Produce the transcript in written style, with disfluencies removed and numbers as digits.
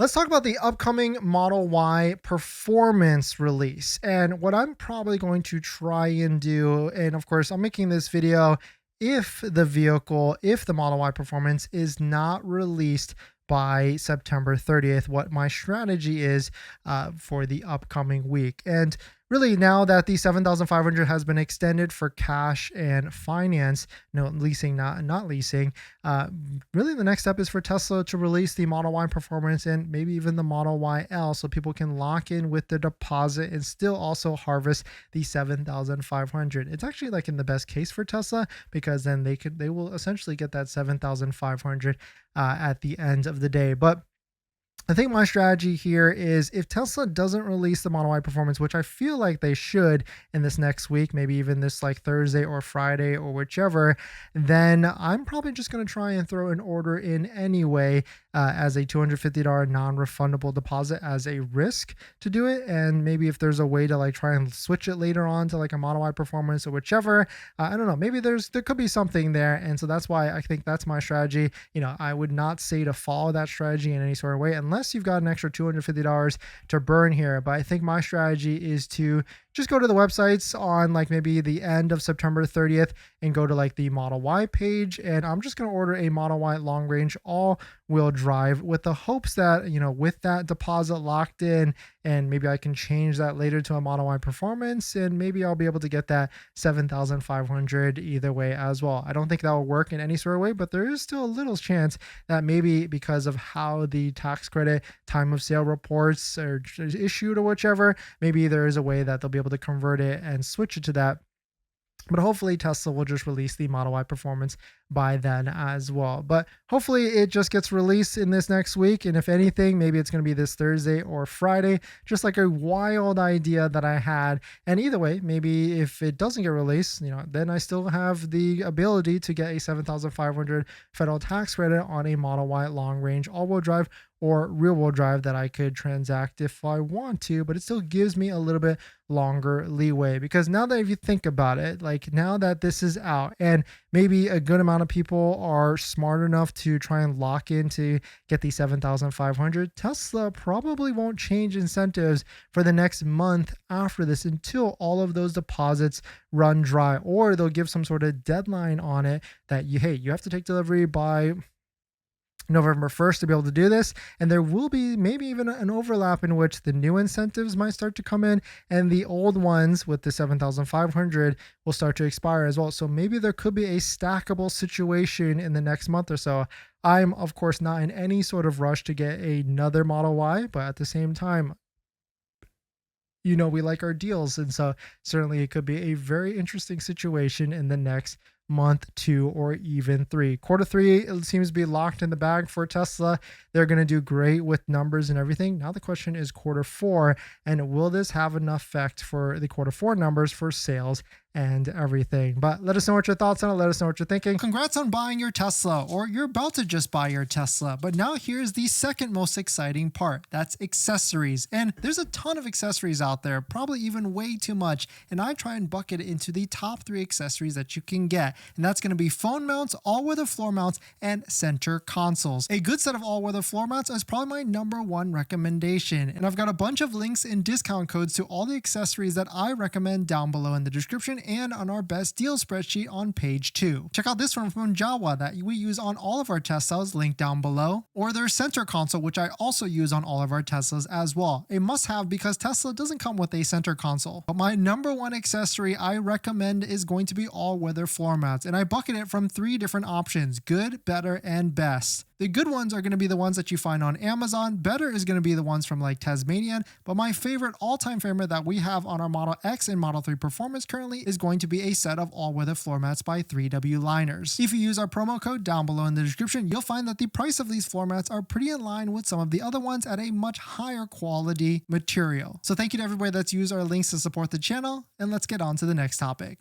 Let's talk about the upcoming Model Y performance release and what I'm probably going to try and do. And of course, I'm making this video if the Model Y performance is not released by September 30th, what my strategy is for the upcoming week. And really, now that the 7,500 has been extended for cash and finance, no leasing, not leasing, really the next step is for Tesla to release the Model Y performance and maybe even the Model Y L, so people can lock in with the deposit and still also harvest the 7,500. It's actually like in the best case for Tesla, because then they will essentially get that 7,500 at the end of the day. But I think my strategy here is, if Tesla doesn't release the Model Y performance, which I feel like they should in this next week, maybe even this like Thursday or Friday or whichever, then I'm probably just going to try and throw an order in anyway as a $250 non-refundable deposit as a risk to do it. And maybe if there's a way to like try and switch it later on to like a Model Y performance or whichever, I don't know, maybe there could be something there. And so that's why I think that's my strategy. I would not say to follow that strategy in any sort of way unless you've got an extra $250 to burn here. But I think my strategy is to just go to the websites on like maybe the end of September 30th and go to like the Model Y page. And I'm just going to order a Model Y long range all-wheel drive with the hopes that, with that deposit locked in, and maybe I can change that later to a Model Y performance, and maybe I'll be able to get that 7,500 either way as well. I don't think that will work in any sort of way, but there is still a little chance that maybe because of how the tax credit time of sale reports are issued or whichever, maybe there is a way that they'll be able to convert it and switch it to that. But hopefully Tesla will just release the Model Y performance by then as well. But hopefully it just gets released in this next week. And if anything, maybe it's going to be this Thursday or Friday, just like a wild idea that I had. And either way, maybe if it doesn't get released, then I still have the ability to get a 7,500 federal tax credit on a Model Y long range all-wheel drive or rear-wheel drive that I could transact if I want to, but it still gives me a little bit longer leeway. Because now that if you think about it, like now that this is out and maybe a good amount of people are smart enough to try and lock in to get the 7,500, Tesla probably won't change incentives for the next month after this until all of those deposits run dry, or they'll give some sort of deadline on it that you have to take delivery by November 1st to be able to do this. And there will be maybe even an overlap in which the new incentives might start to come in and the old ones with the 7,500 will start to expire as well. So maybe there could be a stackable situation in the next month or so. I'm of course not in any sort of rush to get another Model Y, but at the same time, we like our deals. And so certainly it could be a very interesting situation in the next month, 2, or even 3. Quarter 3, it seems to be locked in the bag for Tesla. They're going to do great with numbers and everything. Now the question is quarter 4, and will this have enough effect for the quarter 4 numbers for sales and everything? But let us know what your thoughts on it. Let us know what you're thinking. Congrats on buying your Tesla, or you're about to just buy your Tesla. But now here's the second most exciting part. That's accessories. And there's a ton of accessories out there, probably even way too much. And I try and bucket it into the top 3 accessories that you can get. And that's going to be phone mounts, all-weather floor mounts, and center consoles. A good set of all-weather floor mounts is probably my number 1 recommendation. And I've got a bunch of links and discount codes to all the accessories that I recommend down below in the description and on our best deal spreadsheet on page 2. Check out this one from Jawa that we use on all of our Teslas, linked down below, or their center console, which I also use on all of our Teslas as well. A must-have because Tesla doesn't come with a center console. But my number 1 accessory I recommend is going to be all-weather floor mats, and I bucket it from 3 different options: good, better, and best. The good ones are going to be the ones that you find on Amazon. Better is going to be the ones from like Tasmanian. But my favorite, all-time favorite that we have on our Model X and Model 3 Performance currently is going to be a set of all-weather floor mats by 3W Liners. If you use our promo code down below in the description, you'll find that the price of these floor mats are pretty in line with some of the other ones at a much higher quality material. So thank you to everybody that's used our links to support the channel, and let's get on to the next topic.